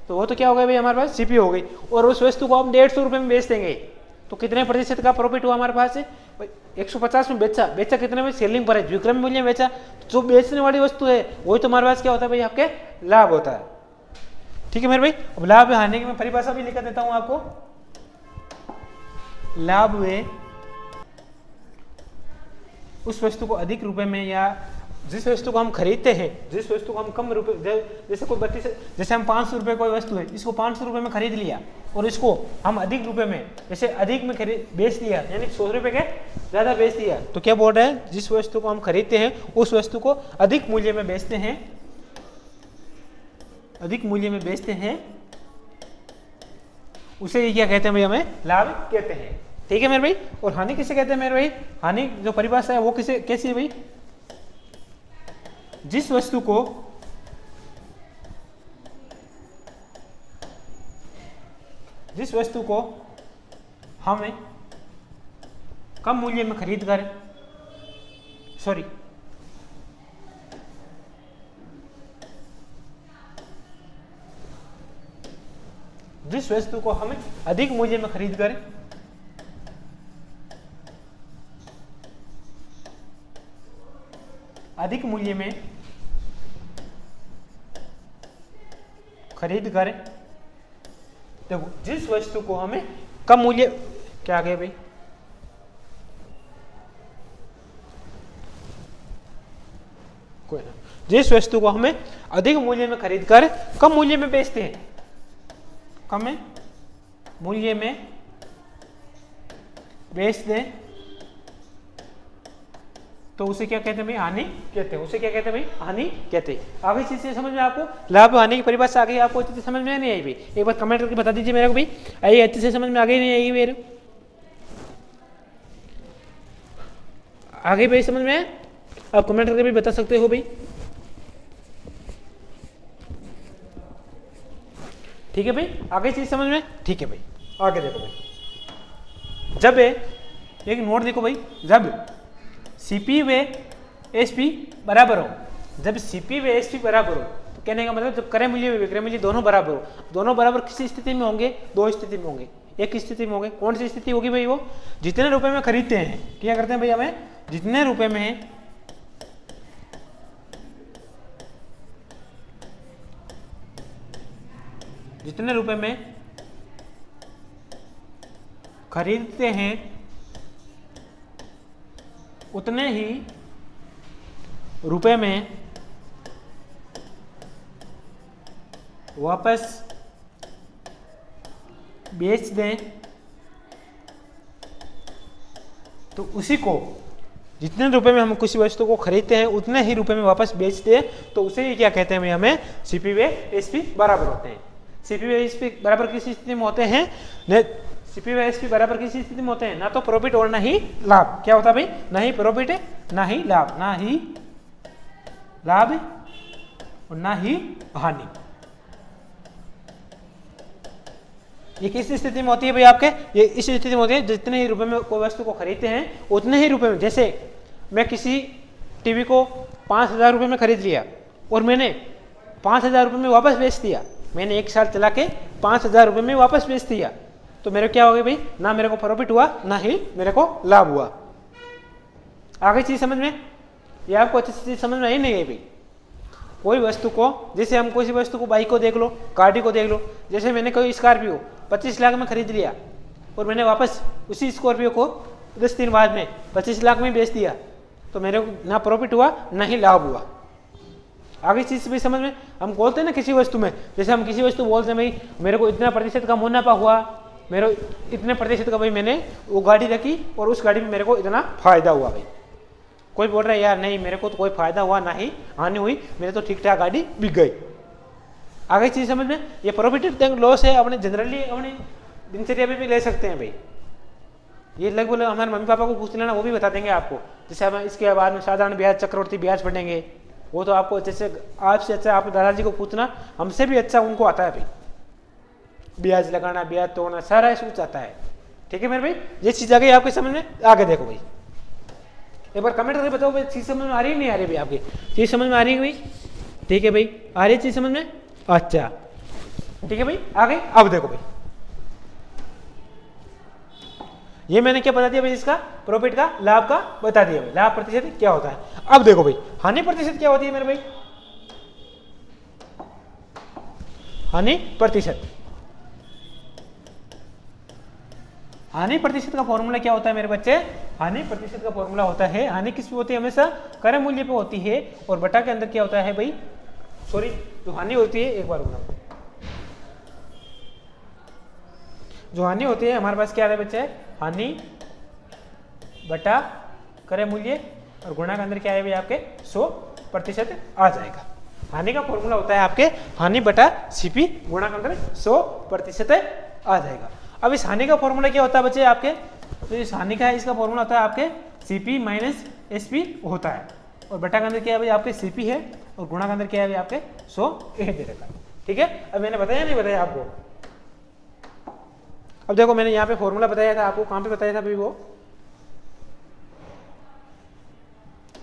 S1: तो वो तो क्या हो गया भाई हमारे पास सीपी हो गई, और उस वस्तु को हम 150 रुपये में बेच देंगे तो कितने प्रतिशत का प्रॉफिट हुआ हमारे पास से 150 में बेचा कितने में, सेलिंग प्राइस विक्रय मूल्य में बेचा, जो बेचने वाली वस्तु है वही तो हमारे पास क्या होता है भाई आपके लाभ होता है। ठीक है मेरे भाई, अब लाभ हानि की मैं परिभाषा भी लिख देता हूं आपको। लाभ वे उस वस्तु को अधिक रुपए में या जिस वस्तु को हम खरीदते हैं, जिस वस्तु को हम कम रुपए, जैसे कोई 32, जैसे हम 500 रुपए कोई वस्तु है इसको 500 रुपए में खरीद लिया और इसको हम अधिक रुपए में, जैसे अधिक में खरीद बेच दिया, यानी 100 रुपए के ज्यादा बेच दिया, तो क्या बोल रहे हैं, जिस वस्तु को हम खरीदते हैं उस वस्तु को अधिक मूल्य में बेचते हैं, अधिक मूल्य में बेचते हैं, उसे ये क्या कहते हैं भाई, हमें लाभ कहते हैं। ठीक है मेरे भाई, और हानि किसे कहते हैं मेरे भाई, हानि जो परिभाषा है वो किसे कैसी है भाई, जिस वस्तु को हमें कम मूल्य में खरीद कर, सॉरी जिस वस्तु को हमें अधिक मूल्य में खरीद कर अधिक मूल्य में खरीद कर, देखो जिस वस्तु को हमें कम मूल्य, क्या गया भाई, कोई ना, जिस वस्तु को हमें अधिक मूल्य में खरीद कर कम मूल्य में बेचते हैं, कम मूल्य में बेच दें तो उसे क्या कहते हैं भाई, हानि कहते हैं, उसे क्या कहते हैं भाई, हानि कहते हैं। आगे चीज से समझ में आपको लाभ हानि की परिभाषा आ गई, आपको अच्छे से समझ में नहीं आई भाई, एक बार कमेंट करके बता दीजिए मेरे को भाई, आई अच्छे से समझ में आ गई नहीं आएगी मेरे, आगे भाई समझ में, आप कमेंट करके भी बता सकते हो भाई। ठीक है भाई, आगे चीज समझ में, ठीक है भाई, आगे देखो भाई, जब एक नोट देखो भाई, जब सीपी व एसपी बराबर हो, जब सीपी व एसपी बराबर हो तो कहने का मतलब जब क्रय मूल्य व विक्रय मूल्य दोनों बराबर हो, दोनों बराबर किसी स्थिति में होंगे, दो स्थिति में होंगे, एक स्थिति में होंगे, कौन सी स्थिति होगी भाई, वो जितने रुपए में खरीदते हैं, क्या करते हैं भाई, हमें जितने रुपए में खरीदते हैं उतने ही रुपए में वापस बेच दें तो उसी को, जितने रुपए में हम किसी वस्तु को खरीदते हैं उतने ही रुपए में वापस बेचते हैं तो उसे ही क्या कहते हैं भाई, हमें सीपी व एसपी बराबर होते हैं। सीपी व एसपी बराबर किसी स्थिति में होते हैं, सीपी व एसपी बराबर किसी स्थिति में होते हैं, ना तो प्रॉफिट और ना ही लाभ, क्या होता है भाई, ना ही प्रॉफिट ना ही लाभ, ना ही लाभ और ना ही हानि। ये किस स्थिति में होती है भाई आपके, ये इस स्थिति में होती है जितने ही रुपए में कोई वस्तु को खरीदते हैं उतने ही रुपए में, जैसे मैं किसी टीवी को 5,000 रुपये में खरीद लिया और मैंने 5,000 रुपये में वापस बेच दिया, मैंने 1 साल चला के 5,000 रुपये में वापस बेच दिया, तो मेरे क्या हो गया भाई, ना मेरे को प्रॉफिट हुआ ना ही मेरे को लाभ हुआ। आगे चीज समझ में, ये आपको अच्छी चीज समझ में आई नहीं है भाई। कोई वस्तु को, जैसे हम कोई सी वस्तु को, बाइक को देख लो, गाड़ी को देख लो, जैसे मैंने कोई स्कॉर्पियो 25 लाख में खरीद लिया और मैंने वापस उसी स्कॉर्पियो को 10 दिन बाद में 25 लाख में बेच दिया, तो मेरे को ना प्रॉफिट हुआ ना ही लाभ हुआ। आगे चीज भी समझ में, हम बोलते हैं ना किसी वस्तु में, जैसे हम किसी वस्तु बोलते हैं भाई मेरे को इतना प्रतिशत का मुनाफा हुआ, मेरे इतने प्रतिशत का भाई मैंने वो गाड़ी रखी और उस गाड़ी में मेरे को इतना फायदा हुआ। भाई कोई बोल रहा है यार नहीं मेरे को तो कोई फायदा हुआ ना ही हानि हुई, मेरे तो ठीक ठाक गाड़ी बिक गई। आगे चीज समझ में, ये प्रॉफिट एंड लॉस है, अपने जनरली अपनी दिनचर्या में भी ले सकते हैं भाई। ये लगभग हमारे मम्मी पापा को पूछ लेना, वो भी बता देंगे आपको। जैसे हम इसके बाद में साधारण ब्याज, चक्रवृद्धि ब्याज पढ़ेंगे, वो तो आपको अच्छे से, आपसे अच्छा आपके दादाजी को पूछना, हमसे भी अच्छा उनको आता है भाई। ब्याज लगाना, ब्याज तोड़ना, सारा सूच आता है। ठीक है मेरे भाई, ये चीज आ गई आपके समझ में। आगे देखो भाई, एक बार कमेंट करके बताओ भाई चीज समझ में आ रही है नहीं आ रही भाई, आपकी चीज समझ में आ रही है भाई। ठीक है भाई, आ रही है चीज समझ में, अच्छा ठीक है भाई। आगे अब देखो भाई, ये मैंने क्या बता दिया भाई, इसका प्रॉफिट का, लाभ का बता दिया भाई, लाभ प्रतिशत क्या होता है। अब देखो भाई, हानि प्रतिशत क्या होती है मेरे भाई। हानि प्रतिशत, हानि प्रतिशत का फॉर्मूला क्या होता है मेरे बच्चे, हानि प्रतिशत का फॉर्मूला होता है, हानि किस पे होती है, हमेशा क्रय मूल्य पे होती है, और बटा के अंदर क्या होता है भाई, सॉरी जो हानि होती है, एक बार रुकना, जो हानि होती है हमारे पास क्या है बच्चे, हानि बटा क्रय मूल्य और गुणा के अंदर क्या है भाई आपके 100% आ जाएगा। हानि का फॉर्मूला होता है आपके हानि बटा सीपी गुणा के अंदर 100% आ जाएगा। अब इस हानि का फॉर्मूला क्या होता है बच्चे आपके, तो इस हानि का है, इसका फॉर्मूला होता है आपके सीपी माइनस एसपी होता है, और बटा के अंदर क्या है भाई आपके सीपी है, और गुणा के अंदर क्या है भाई आपके 100 दे देता है। ठीक है, अब मैंने बताया नहीं बताया आपको। अब देखो मैंने यहाँ पे फॉर्मूला बताया था आपको, कहाँ पे बताया था भाई वो,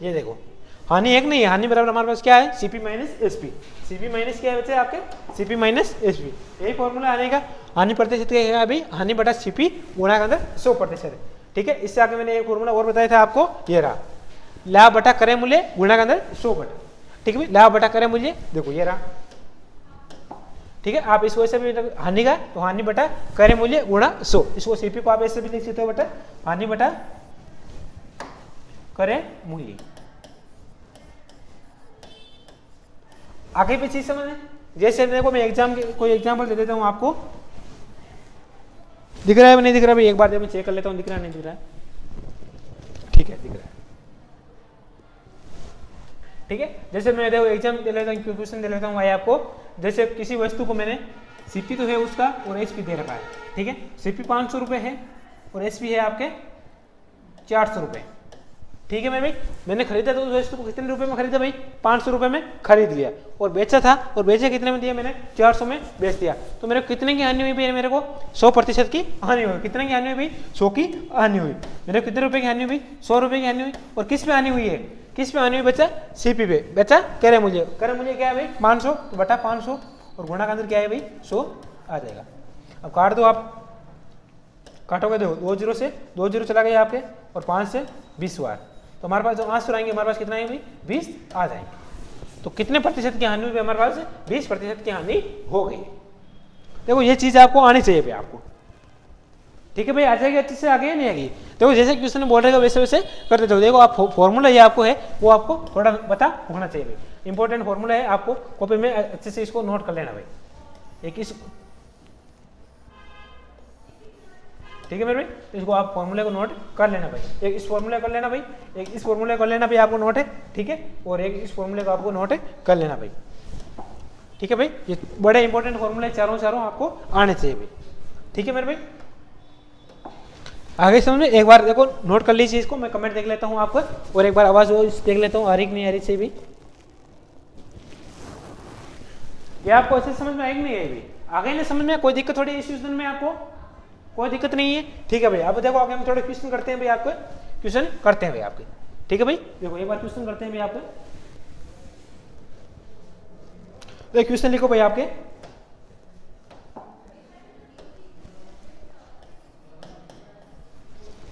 S1: ये देखो हानि एक नहीं है, हानि बराबर हमारे पास क्या है, CP minus SP. CP minus क्या है बच्चे आपके, सीपी माइनस एसपी, यही फॉर्मूला आने का। हानि प्रतिशत क्या है अभी, हानि बटा सीपी गुणा के अंदर 100% है। ठीक है, इससे आगे मैंने एक फॉर्मूला और बताया था आपको, ये रहा, लाभ बटा क्रय मूल्य गुणा के अंदर 100%। ठीक है भाई, लाभ बटा क्रय मूल्य देखो ये रहा। ठीक है, आप इस वजह से भी हानि का, तो हानि बटा क्रय मूल्य गुणा 100, इसको सीपी को आप ऐसे भी लिख सकते हो बटा हानि बटा क्रय मूल्य। आगे भी चीज समझ, जैसे देखो मैं कोई एग्जाम्पल दे देता हूं आपको, दिख रहा है नहीं दिख रहा भाई, एक बार जब मैं चेक कर लेता हूं, दिख रहा है नहीं दिख रहा है, ठीक है दिख रहा है। ठीक है, जैसे मैं देखो एग्जाम दे लेता हूँ, क्वेश्चन दे लेता हूँ भाई आपको, जैसे किसी वस्तु को मैंने सीपी तो है उसका और एचपी दे रखा है। ठीक है, सीपी 500 रुपये है और एचपी है आपके 400 रुपये। ठीक है भाई, मैंने खरीदा तो उस वस्तु को कितने रुपए में खरीदा भाई, 500 रुपये में खरीद लिया, और बेचा था, और बेचे कितने में दिया मैंने, 400 में बेच दिया, तो मेरे को कितने की हानि हुई भाई, मेरे को 100% की हानि हुई। कितने की हानि हुई भाई, 100 की हानि हुई। मेरे को कितने रुपए की हानि हुई, 100 रुपये की हानि हुई। और किस पे हानि हुई है, किस पे हानि हुई बच्चा, सीपी पे, बच्चा क्रय मूल्य, क्रय मूल्य क्या है भाई 500, तो बटा 500 और गुणा के अंदर क्या है भाई 100 आ जाएगा। अब काट दो, आप काटोगे देखो 2 जीरो से 2 जीरो चला गया आपके, और 5 से 20 बार, तो हमारे पास जो आंसर आएंगे हमारे पास कितना है भाई 20 आ जाएंगे। तो कितने प्रतिशत की हानि हुई हमारे पास, 20% की हानि हो गई। देखो ये चीज आपको आनी चाहिए भाई आपको। ठीक है भाई, आ जाएगी अच्छे से, आगे नहीं आएगी। देखो जैसे क्वेश्चन बोल रहेगा वैसे वैसे करते जाओ। देखो आप फॉर्मूला ये आपको है वो आपको थोड़ा पता होना चाहिए भाई, इंपॉर्टेंट फॉर्मूला है, आपको कॉपी में अच्छे से इसको नोट कर लेना भाई। एक इस, ठीक है मेरे भाई, तो इसको आप फॉर्मूले को नोट कर लेना भाई, एक इस फॉर्मूले कर लेना भाई, एक इस फॉर्मूले कर लेना भाई, आपको नोट है। ठीक है, और एक इस फॉर्मूले को आपको नोट कर लेना भाई। ठीक है भाई, ये बड़े इंपॉर्टेंट फॉर्मूले चारों आपको आने चाहिए भाई। ठीक है मेरे भाई, आगे समझ में एक बार देखो नोट कर लीजिए इसको, मैं कमेंट देख लेता हूँ आपका, और एक बार आवाज देख लेता हूँ आ रही कि नहीं आ रही सही भी। ये आपको अच्छे समझ में आएगी नहीं आएगी, आगे नहीं समझ में, कोई दिक्कत थोड़ी इस क्वेश्चन में आपको कोई दिक्कत नहीं है। ठीक है भाई, अब देखो आगे हम थोड़े क्वेश्चन करते हैं भाई, आपको क्वेश्चन करते हैं भाई आपके। ठीक है भाई, देखो एक बार क्वेश्चन करते हैं भाई आपको। तो एक क्वेश्चन लिखो भाई आपके,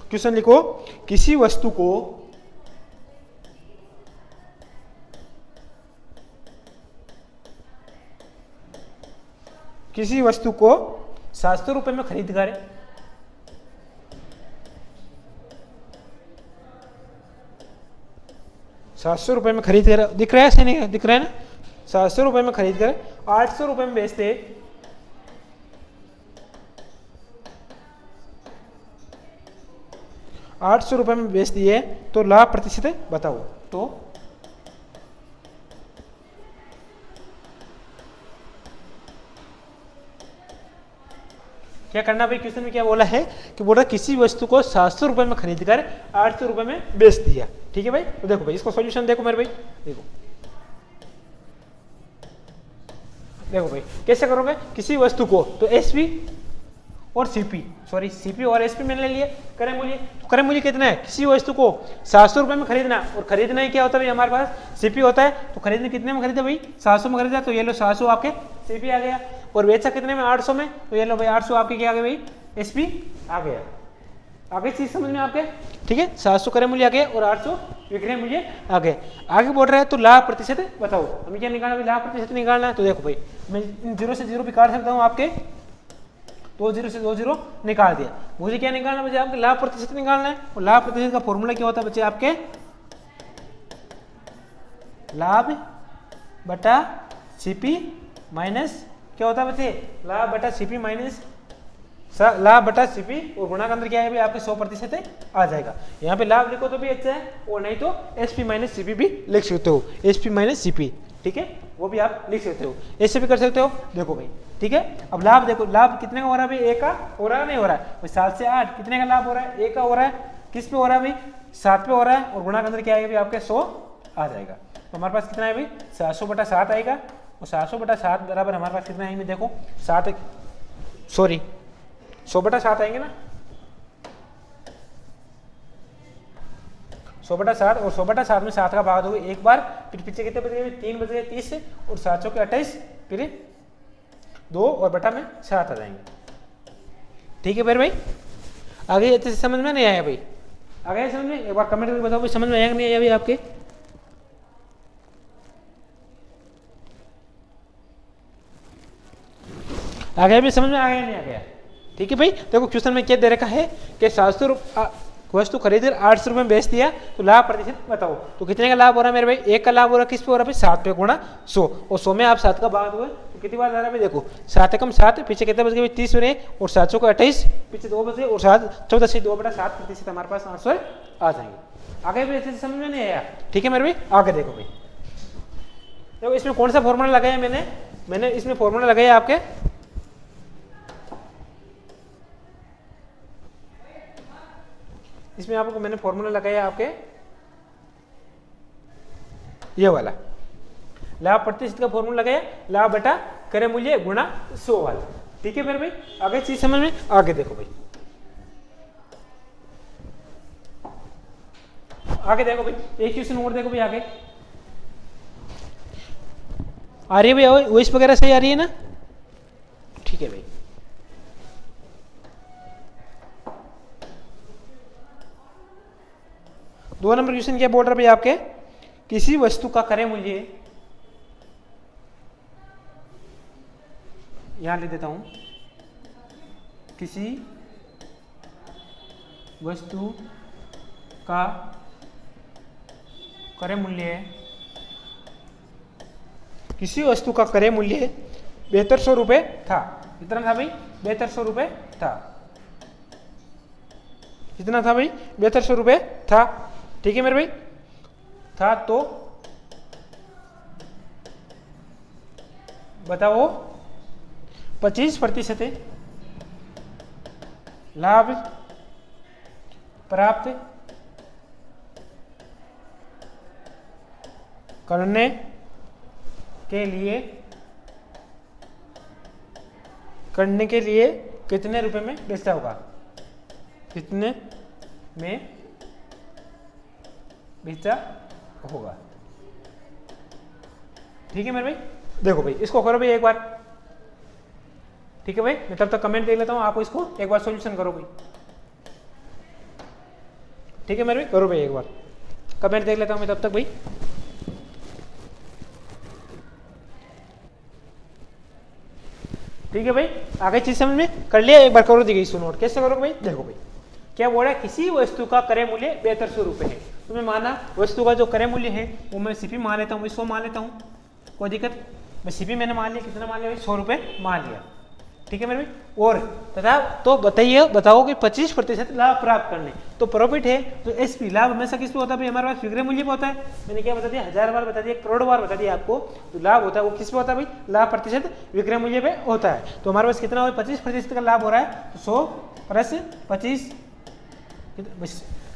S1: क्वेश्चन लिखो, किसी वस्तु को किसी वस्तु को 700 रुपए में खरीद कर 700 रुपए में खरीद कर, दिख रहा है ऐसे नहीं दिख रहा है ना, 700 रुपए में खरीद कर 800 रुपए में बेचते, 800 रुपए में बेच दिए तो लाभ प्रतिशत बताओ। तो क्या करना भाई, क्वेश्चन में क्या बोला है कि बोला किसी वस्तु को 700 रुपए में खरीद कर 800 रुपए में बेच दिया। ठीक है भाई, तो देखो भाई इसको सॉल्यूशन देखो मेरे भाई, देखो भाई कैसे करोगे, किसी वस्तु को, तो एसपी और सीपी, सॉरी सीपी और एसपी मैंने ले लिया, करें मूल्य, तो करें मूल्य कितना है, किसी वस्तु को 700 रुपए में खरीदना, और खरीदना ही क्या होता है भाई हमारे पास सीपी होता है, तो खरीदने कितने में खरीदे भाई 700 में खरीदा, तो ये लो 700 आपके सीपी आ गया, और बेचा कितने में 800 में, तो ये लो भाई 800 आपके क्या आ गया भाई एसपी आ गया। आगे चीज समझ में आपके, ठीक है, 700 क्रय मूल्य आ गया और 800 विक्रय मूल्य आ गए। आगे बोल रहे हैं तो लाभ प्रतिशत बताओ, हमें क्या निकालना है, लाभ प्रतिशत निकालना है। तो देखो भाई मैं इन 0 से 0 भी काट सकता हूँ आपके, 2 0 से 2 0 निकाल दिया, मुझे क्या निकालना है बच्चे, आपके लाभ प्रतिशत निकालना है, और लाभ प्रतिशत का फॉर्मूला क्या होता है बच्चे आपके, लाभ बटा सीपी माइनस क्या होता है बच्चे, लाभ बटा सीपी माइनस लाभ बटा सीपी, और गुणा के अंदर क्या है भाई आपके 100% आ जाएगा। यहाँ पे लाभ लिखो तो भी अच्छा है, और नहीं तो एसपी माइनस सीपी भी लिख सकते हो, एसपी माइनस सीपी, ठीक है, वो भी आप लिख सकते हो, ऐसे भी कर सकते हो। देखो भाई ठीक है, अब लाभ देखो, लाभ कितने का हो रहा है भाई, 1 का हो रहा है नहीं हो रहा है, 7 से 8 कितने का लाभ हो रहा है, 1 का हो रहा है, किस पे हो रहा है भाई 7 पे हो रहा है, और गुणा के अंदर क्या आएगा भाई आपके 100 आ जाएगा। तो हमारे पास कितना है भाई 700 बटा 7 आएगा, और 700 बटा 7 बराबर हमारे पास कितना है, देखो 7 सॉरी 100 बटा 7 आएंगे ना, 100 बटा 7, और 100 बटा 7 में 7 का भाग दोगे एक बार, फिर पीछे कितने बच गए 3 बच गए 30 से, और 700 के 28, फिर 2 और बटा में 7 आ जाएंगे। ठीक है फिर भाई, आगे अच्छे से समझ में नहीं आया भाई, आगे समझ में, एक बार कमेंट करके बताओ भाई समझ में आया कि नहीं आया भाई आपके। आ गया भी, समझ में आ गया नहीं आ गया। ठीक है भाई, देखो क्वेश्चन में क्या दे रखा है कि 700 वस्तु खरीद 800 रुपये में बेच दिया तो लाभ प्रतिशत बताओ। तो कितने का लाभ हो रहा है मेरे भाई, 1 का लाभ हो रहा है, किस पे हो रहा है भाई 7 पे गुणा 100, और 100 में आप 7 का भाग दोगे तो कितनी बार आ रहा है भाई, देखो 7 एकम 7, पीछे कितने बच गए 30 रहे, और 700 को 28, पीछे 2 बचे, और 7 14 से 2 बटा 7 प्रतिशत हमारे पास आंसर आ जाएंगे। आगे भी ऐसे समझ में नहीं आया, ठीक है मेरे भाई, आगे देखो भाई, देखो इसमें कौन सा फॉर्मूला लगाया मैंने इसमें फॉर्मूला लगाया आपके, इसमें आपको मैंने फॉर्मूला लगाया आपके ये वाला, लाभ प्रतिशत का फॉर्मूला लगाया, लाभ बटा क्रय मूल्य गुणा 100 वाला। ठीक है मेरे भाई, आगे चीज समझ में, आगे देखो भाई, आगे देखो भाई, एक क्वेश्चन और देखो भाई, आगे आ रही है भाई, वॉइस वगैरह सही आ रही है ना, ठीक है भाई। 2 नंबर क्वेश्चन क्या बोल रहा है भाई आपके, किसी वस्तु का क्रय मूल्य, यहां लिख देता हूं, किसी वस्तु का क्रय मूल्य, किसी वस्तु का क्रय मूल्य 7200 रुपये था, कितना था भाई 7200 रुपये था, कितना था भाई 7200 रुपये था। ठीक है मेरे भाई, था तो बताओ 25% लाभ प्राप्त करने के लिए कितने रुपए में बेचता होगा, कितने में बेचा होगा। ठीक है मेरे भाई, देखो भाई इसको करो भाई एक बार, ठीक है भाई, मैं तब तक कमेंट देख लेता हूँ, आपको इसको एक बार सॉल्यूशन करो भाई, ठीक है मेरे भाई, करो भाई एक बार कमेंट देख लेता हूँ मैं तब तक भाई। ठीक है भाई, आगे चीज समझ में कर लिया, एक बार करो दी गई इसको नोट, कैसे करोगे भाई, देखो भाई क्या बोल रहा है, किसी वस्तु का क्रय मूल्य 7200 रुपये है, तो मैं माना वस्तु का जो क्रय मूल्य है वो मैं सीपी मान लेता हूँ, 100 मान लेता हूँ, कोई दिक्कत, मैं सीपी मैंने मान लिया, कितना मान लिया भाई, 100 रुपये मान लिया, ठीक है मेरे भाई। और तथा तो बताइए, बताओ कि 25% लाभ प्राप्त करने, तो प्रॉफिट है तो एसपी लाभ हमेशा किस पे होता है भाई, हमारे पास विक्रय मूल्य पे होता है, मैंने क्या बता दिया, 1000 बार बता दिया, करोड़ बार बता दिया आपको, तो लाभ होता है वो किस पे होता है भाई, लाभ प्रतिशत विक्रय मूल्य पे होता है, तो हमारे पास कितना हो, 25% का लाभ हो रहा है, तो 100 प्लस 25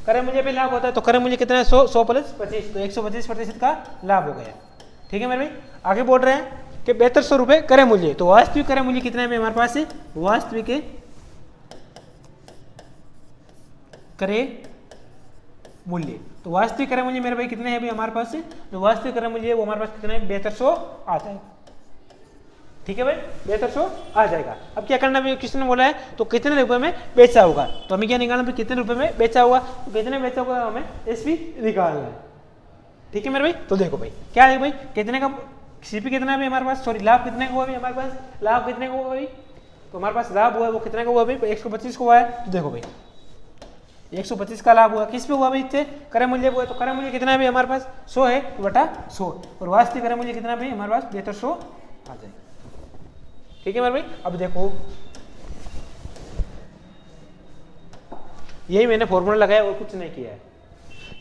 S1: क्रय मूल्य पे लाभ होता है, तो क्रय मूल्य कितना है, 100 प्लस 25, तो 125% का लाभ हो गया, ठीक है मेरे भाई। आगे बोल रहे हैं कि 7200 रुपये क्रय मूल्य, तो वास्तविक क्रय मूल्य कितना है हमारे पास, वास्तविक क्रय मूल्य, तो वास्तविक क्रय मूल्य मेरे भाई कितने हैं भाई हमारे पास, जो वास्तविक क्रय मूल्य है वो हमारे पास कितना है, 7200 आ जाएगा, ठीक है भाई, 7200 आ जाएगा। अब क्या करना है, किसने बोला है तो कितने रुपए में बेचा होगा, तो हमें क्या निकालना है, कितने रुपए में बेचा होगा, तो कितने बेचा होगा हमें एसपी निकालना है, ठीक है मेरे भाई। तो देखो भाई क्या है भाई, कितने का सीपी कितना है हमारे पास, सॉरी लाभ कितने का हुआ हमारे पास, लाभ कितने का हुआ भाई, तो हमारे पास लाभ हुआ है वो कितने का हुआ भाई, 125 का हुआ है, तो देखो भाई 125 का लाभ हुआ, किस पे हुआ भाई, इससे क्रय मूल्य हुआ, तो क्रय मूल्य कितना है भाई हमारे पास, 100 है बटा 100, और वास्तविक क्रय मूल्य कितना है भाई हमारे पास, 7200 आ जाएगा, ठीक है मेरे भाई। अब देखो यही मैंने फॉर्मूला लगाया और कुछ नहीं किया है,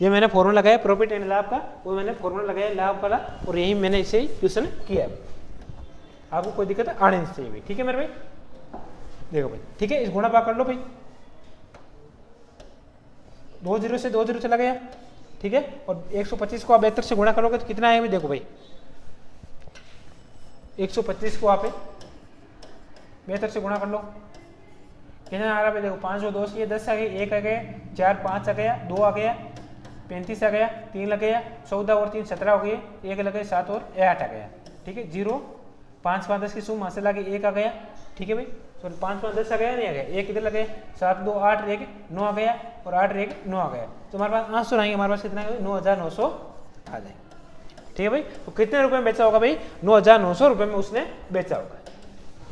S1: ये मैंने फॉर्मूला लगाया प्रॉफिट एंड लाभ का, वो मैंने फॉर्मूला लगाया लाभ वाला, और यही मैंने इसे क्वेश्चन किया है, आपको कोई दिक्कत आने नहीं चाहिए भाई, ठीक है मेरे भाई। देखो भाई ठीक है, इस गुणा भाग कर लो भाई, 2 0 से 2 0 चला गया, ठीक है, और 125 को आप 72 से गुणा करोगे तो कितना आएगा, देखो भाई 125 को आप 72 से गुणा कर लो, कितना आ रहा है, देखो 5 और 2 से 10 आ गए, 1 आ गया, 4 5 आ गया, 2 आ गया, 35 आ गया, 3 लग गया, 14 और 3 17 हो गए, 1 लग गए, 7 और 8 आ गया, ठीक है, 0 5 5 10 की सुम हासिल आ गई, 1 आ गया, ठीक है भाई, सॉरी 5 5 10 आ गया, नहीं आ गया, 1 इधर लगे, 7 2 8 1 9 आ गया, और 8 1 9 आ गया, तो हमारे पास आंसर आएंगे, हमारे पास कितना है 9900 आ जाए, ठीक है भाई। तो कितने रुपए में बेचा होगा भाई, 9900 रुपए में उसने बेचा होगा,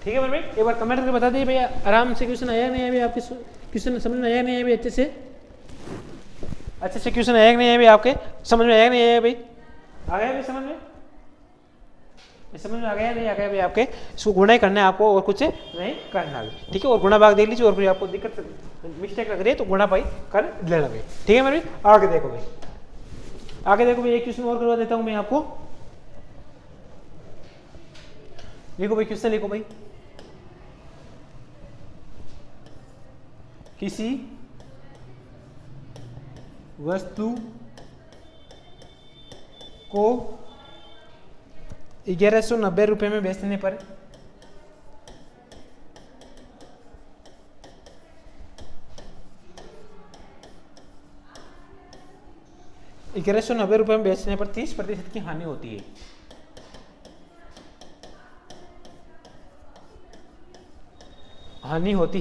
S1: ठीक है भाई। एक बार कमेंट करके बता दीजिए भैया, आराम से क्वेश्चन आया नहीं है भाई, आपके क्वेश्चन समझ में आया नहीं है भाई, अच्छे से क्वेश्चन आया नहीं है भाई, आपके समझ में आया नहीं है भाई, आ गया भाई समझ में आ गया नहीं आ गया भाई आपके, इसको गुणा ही करना है आपको और कुछ नहीं करना है, ठीक है, और गुणा भाग देख लीजिए, और फिर आपको दिक्कत मिस्टेक लग रही है तो गुणा भाई कर लेना भाई, ठीक है मेरे भाई। आगे देखो भाई, आगे देखो भाई, एक क्वेश्चन और करवा देता हूं मैं आपको, लिखो भाई क्वेश्चन लिखो भाई, किसी वस्तु को 1190 रुपये में बेचने पर ₹1190 में बेचने पर 30% की हानि होती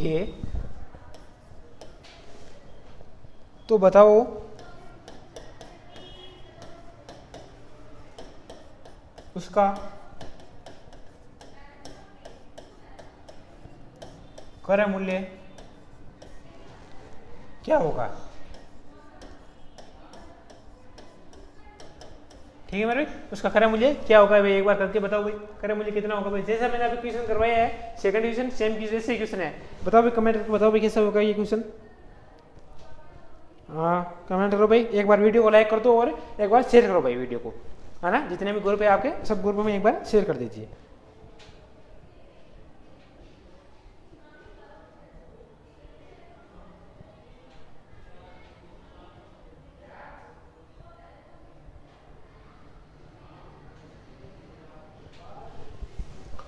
S1: है, तो बताओ उसका क्रय मूल्य क्या होगा, ठीक है मेरे, उसका क्रय मूल्य क्या होगा भाई, एक बार करके बताओ भाई, क्रय मूल्य कितना होगा भाई, जैसा मैंने अभी क्वेश्चन करवाया है, सेकंड क्वेश्चन सेम जैसे क्वेश्चन है, बताओ भाई कमेंट करके बताओ भाई कैसा होगा ये क्वेश्चन, हाँ कमेंट करो भाई, एक बार वीडियो को लाइक कर दो और एक बार शेयर करो भाई वीडियो को, है ना, जितने भी ग्रुप है आपके सब ग्रुप में एक बार शेयर कर दीजिए।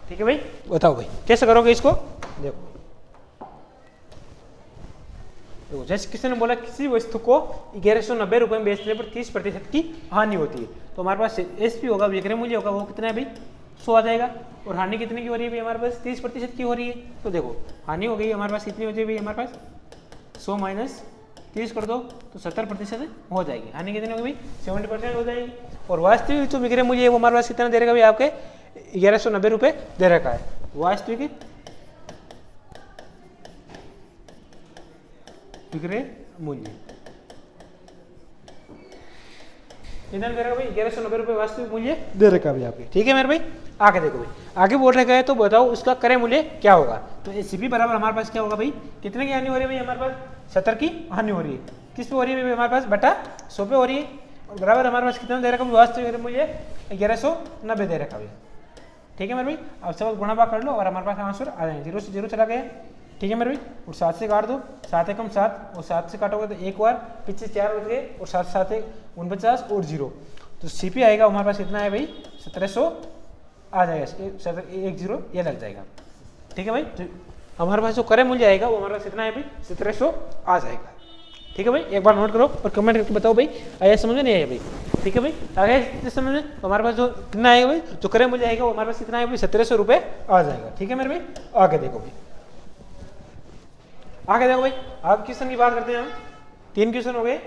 S1: ठीक है भाई, बताओ भाई कैसे करोगे इसको, देखो जैसे किसी ने बोला किसी वस्तु को 1190 रुपये में बेचने पर 30% की हानि होती है, तो हमारे पास एसपी होगा, विक्रय मूल्य होगा, वो कितना है भाई 100 आ जाएगा। और हानि कितने की हो रही है भाई हमारे पास 30% की हो रही है। तो देखो हानि हो गई हमारे पास कितनी हो जाएगी भाई हमारे पास 100 माइनस 30 कर दो तो 70% हो जाएगी। हानि कितनी होगी भाई 70% हो जाएगी। और वास्तविक जो विक्रय मूल्य है वो हमारे पास कितना दे रखा भाई आपके 1190 रुपये दे रखा है। वास्तविक विक्रय मूल्य कितना दे रखा भाई 1190 रुपये वास्तविक मूल्य दे रखा भाई आपके। ठीक है मेरे भाई। आगे देखो भाई आगे बोल रखा है तो बताओ उसका क्रय मूल्य क्या होगा। तो सीपी बराबर हमारे पास क्या होगा भाई कितने की हानि हो रही है भाई हमारे पास 70 की हानि हो रही है। किस पे हो रही है भाई हमारे पास बटा 100 पे हो रही है। और बराबर हमारे पास कितना दे रखा वास्तविक मूल्य 1190 दे रखा भाई। ठीक है मेरे भाई। अब सब गुणा भाग कर लो और हमारे पास आंसर आ जाएंगे। 0 से 0 चला गया। ठीक है मेरे भाई। और 7 से काट दो 7 एकम 7 और 7 से काटोगे तो एक बार पीछे 4 बच गए और 7 7 49 और 0। तो सीपी आएगा हमारे पास कितना है भाई 1700 आ जाएगा। 10 ये लग जाएगा। ठीक है भाई। तो हमारे पास जो क्रय मूल्य आएगा वो हमारे पास कितना है भाई 1700 आ जाएगा। ठीक है भाई। एक बार नोट करो और कमेंट करके बताओ भाई आया समझ में नहीं आया भाई। ठीक है भाई। आगे समझ में हमारे पास जो कितना आएगा भाई जो क्रय मूल्य आएगा वो हमारे पास कितना है भाई 1700 रुपये आ जाएगा। ठीक है मेरे भाई। आगे देखो भाई आगे देखो भाई आगे क्वेश्चन की बात करते हैं हम। 3 क्वेश्चन हो गए।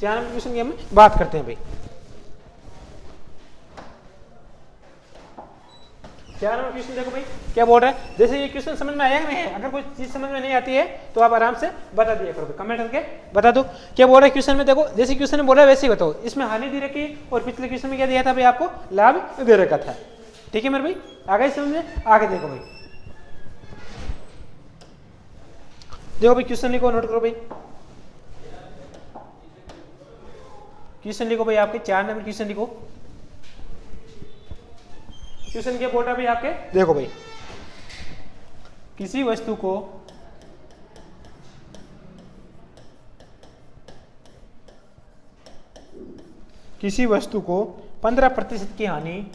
S1: 4 नंबर क्वेश्चन की हम बात करते हैं भाई। 4 नंबर क्वेश्चन देखो भाई क्या बोल रहा है। जैसे ये क्वेश्चन समझ में आया नहीं है अगर कोई चीज समझ में नहीं आती है तो आप आराम से बता दिया करो कमेंट करके बता दो क्या बोल रहा है क्वेश्चन में। देखो जैसे क्वेश्चन में बोला है वैसे ही बताओ। इसमें हानि दे रखी और पिछले क्वेश्चन में क्या दिया था भाई आपको लाभ दे रखा था। ठीक है मेरे भाई। आगे समझे। आगे देखो भाई देखो भाई क्वेश्चन लिखो नोट करो भाई। क्वेश्चन लिखो भाई आपके 4 नंबर क्वेश्चन लिखो। क्वेश्चन क्या बोल रहा है भाई आपके देखो भाई किसी वस्तु को किसी वस्तु को 15% की हानि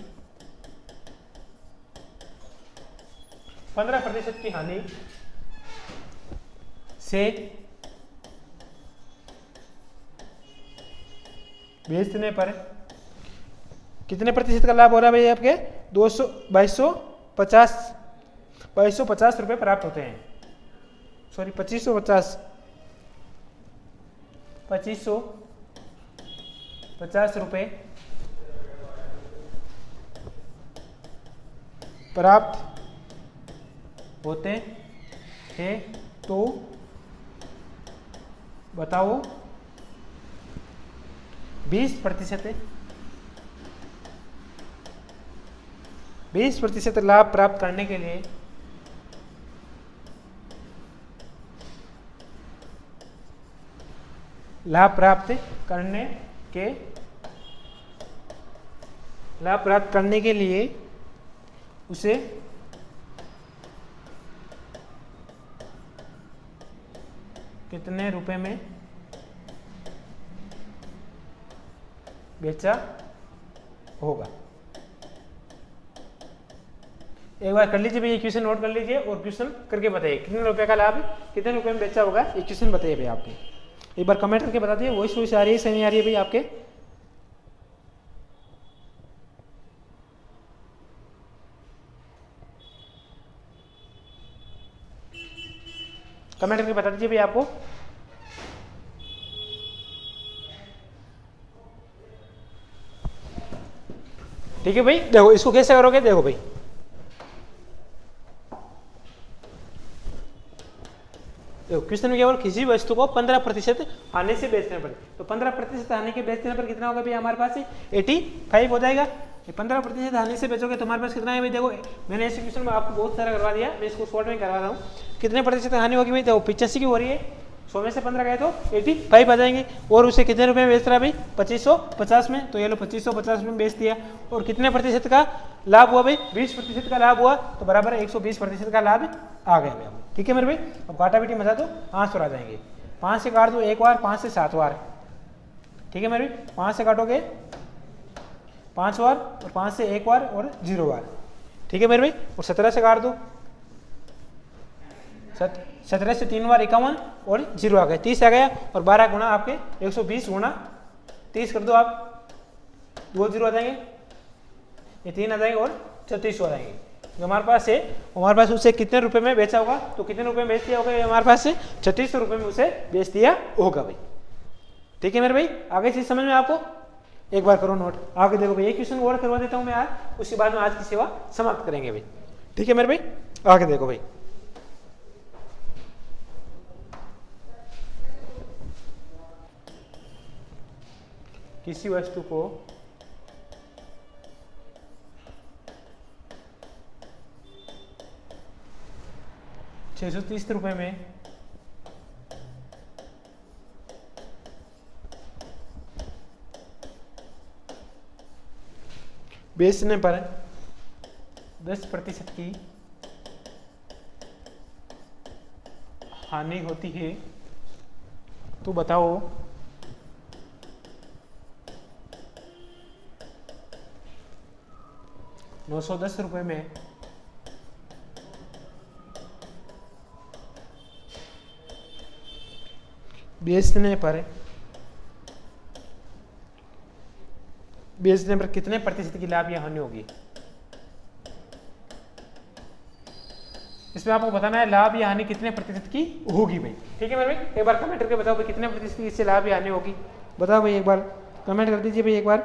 S1: 15% की हानि से बेचने पर कितने प्रतिशत का लाभ हो रहा है भाई आपके 2250 रुपये प्राप्त होते हैं। सॉरी 2550 रुपये प्राप्त होते हैं। तो बताओ 20% लाभ प्राप्त करने के लिए लाभ प्राप्त करने के लिए उसे कितने रुपए में बेचा होगा। एक बार कर लीजिए भैया क्वेश्चन नोट कर लीजिए और क्वेश्चन करके बताइए कितने रुपए का लाभ कितने रुपए में बेचा होगा। ये क्वेश्चन बताइए भैया आपके। एक बार कमेंट करके बता दिए वॉइस वॉइस आ रही है सही नहीं आ रही है भैया आपके। कमेंट करके बता दीजिए भैया आपको। ठीक है भाई। देखो इसको कैसे करोगे देखो भाई देखो क्वेश्चन में केवल किसी वस्तु को 15% हानि से बेचने पर तो 15% हानि के बेचने पर कितना होगा भैया हमारे पास 85 हो जाएगा। 15% हानि से बेचोगे तो हमारे पास कितना है भाई। देखो मैंने ऐसे क्वेश्चन में आपको बहुत सारा करवा दिया मैं इसको शॉर्ट में करवा रहा हूँ। कितने प्रतिशत हानि होगी भाई देखो 85 की हो रही है 100 में से 15 गए तो 85 आ जाएंगे। और उसे कितने रुपए में बेच रहा है भाई 2550 में। तो ये लो 2550 में बेच दिया। और कितने प्रतिशत का लाभ हुआ भाई 20% का लाभ हुआ तो बराबर 120% का लाभ आ गया भाई। ठीक है मेरे भाई। अब काटा बेटी मजा दो आंसर आ जाएंगे। 5 से काट दो एक बार 5 से 7 बार। ठीक है मेरे भाई। 5 से काटोगे 5 बार और 5 से 1 बार और 0 बार। ठीक है मेरे भाई। और 17 से काट दो 17 से 3 बार 51 और 0 आ गया 30 आ गया। और 12 गुणा आपके 120 गुणा 30 कर दो आप 2 0 आ जाएंगे ये 3 आ जाएंगे और 3600 आ जाएंगे। जो हमारे पास है हमारे पास उसे कितने रुपए में बेचा होगा, तो कितने रुपए में बेच दिया होगा, हमारे पास से 3600 रुपये में उसे बेच दिया होगा भाई। ठीक है मेरे भाई, आगे चीज समझ में आपको, एक बार करो नोट। आगे देखो भाई, एक क्वेश्चन और करवा देता हूँ मैं आज, उसके बाद में आज की सेवा समाप्त करेंगे भाई। ठीक है मेरे भाई, आगे देखो भाई, किसी वस्तु को 630 रुपये में बेचने पर 10% की हानि होती है, तो बताओ ₹910 में बेचने पर कितने प्रतिशत की लाभ या हानि होगी। इसमें आपको बताना है लाभ या हानि कितने प्रतिशत की होगी भाई। ठीक है मेरे भाई, एक बार कमेंट करके बताओ भाई कितने प्रतिशत की इससे लाभ या हानि होगी, बताओ भाई, एक बार कमेंट कर दीजिए भाई एक बार।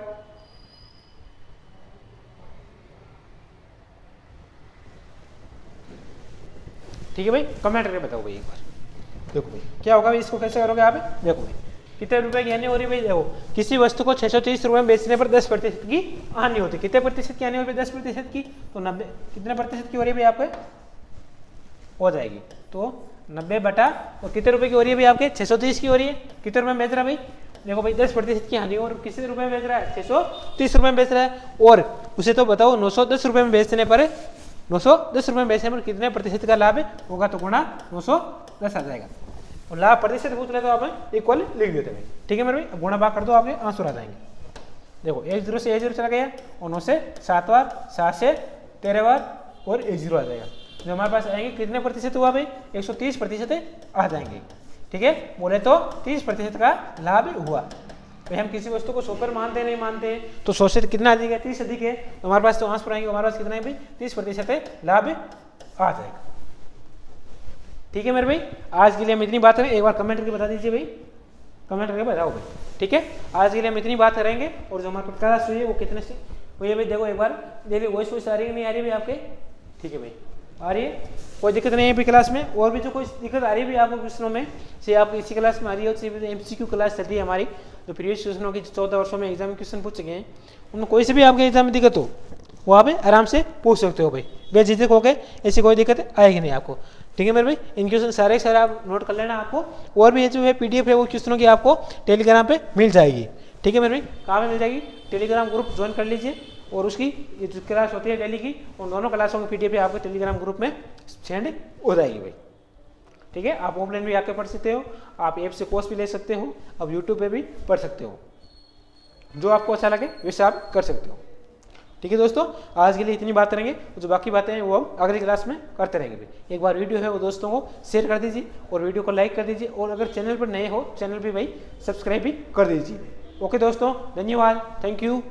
S1: ठीक है भाई, कमेंट करके बताओ भाई एक बार। देखो भाई क्या होगा भाई, इसको कैसे करोगे आप, देखो भाई कितने रुपए की हानि हो रही है भाई, देखो किसी वस्तु को 630 रुपये में बेचने पर 10% की हानि होती है। कितने प्रतिशत की हानि हो रही है, 10% की, तो 90 कितने प्रतिशत की हो रही है भाई आपके, हो जाएगी तो 90 बटा, और कितने रुपए की हो रही है भाई आपके, 630 की हो रही है। कितने रुपये में बेच रहा है भाई, देखो भाई 10% की हानि, और कितने रुपये में बेच रहा है, 630 रुपये में बेच रहा है, और उसे तो बताओ 910 रुपये में बेचने पर 910 रुपये में बेचने पर कितने प्रतिशत का लाभ होगा, तो गुणा 910 आ जाएगा। और लाभ प्रतिशत पूछ ले तो आप इक्वल लिख देते भाई। ठीक है मेरे भाई, अब गुणा भाग कर दो, आपके आंसर आ जाएंगे। देखो 1 0 से 1 0 चला गया, और 9 से 7 बार, 7 से 13 बार, और 1 0 आ जाएगा। जो हमारे पास आएंगे कितने प्रतिशत हुआ भाई, 130% आ जाएंगे। ठीक है, बोले तो 30% का लाभ हुआ। भाई हम किसी वस्तु को 100 पर मानते नहीं मानते, तो 100 से कितना अधिक है, 30 अधिक है, तो हमारे पास तो आंसर आएंगे, हमारे पास कितना है भाई, 30% लाभ आ जाएगा। ठीक है मेरे भाई, आज के लिए हम इतनी बात करें, एक बार कमेंट करके बता दीजिए भाई, कमेंट करके बताओ भाई। ठीक है, आज के लिए हम इतनी बात करेंगे, और जो हमारे क्लास हुई है वो कितने से हुई है भाई, देखो एक बार डेली वॉइस वॉइस आ रही है नहीं आ रही है भाई आपके। ठीक है भाई, आ रही है, कोई दिक्कत नहीं है भाई क्लास में, और भी जो कोई दिक्कत आ रही है भाई आपको क्वेश्चनों में से, आप इसी क्लास में आ रही हो, MCQ क्लास चलती है हमारी, जो प्रीवियस क्वेश्चनों की 14 वर्षों में एग्जाम में क्वेश्चन पूछ चुके हैं, उनमें कोई से भी आपके एग्जाम में दिक्कत हो वो आप आराम से पूछ सकते हो भाई, बेझिझक हो गए, ऐसी कोई दिक्कत आएगी नहीं आपको। ठीक है मेरे भाई, इन क्वेश्चन सारे आप नोट कर लेना आपको, और भी ये जो है PDF है वो क्वेश्चनों की आपको टेलीग्राम पे मिल जाएगी। ठीक है मेरे भाई, कहाँ पे मिल जाएगी, टेलीग्राम ग्रुप ज्वाइन कर लीजिए, और उसकी ये जो क्लास होती है डेली की, उन दोनों क्लासों की PDF आपके टेलीग्राम ग्रुप में सेंड हो जाएगी भाई। ठीक है, आप ऑफलाइन भी आके पढ़ सकते हो, आप ऐप से कोर्स भी ले सकते हो, अब यूट्यूब पे भी पढ़ सकते हो, जो आपको अच्छा लगे वैसे आप कर सकते हो। ठीक है दोस्तों, आज के लिए इतनी बात करेंगे, जो बाकी बातें हैं वो हम अगली क्लास में करते रहेंगे भाई। एक बार वीडियो है वो दोस्तों को शेयर कर दीजिए, और वीडियो को लाइक कर दीजिए, और अगर चैनल पर नए हो चैनल भी भाई सब्सक्राइब भी कर दीजिए। ओके दोस्तों, धन्यवाद, थैंक यू।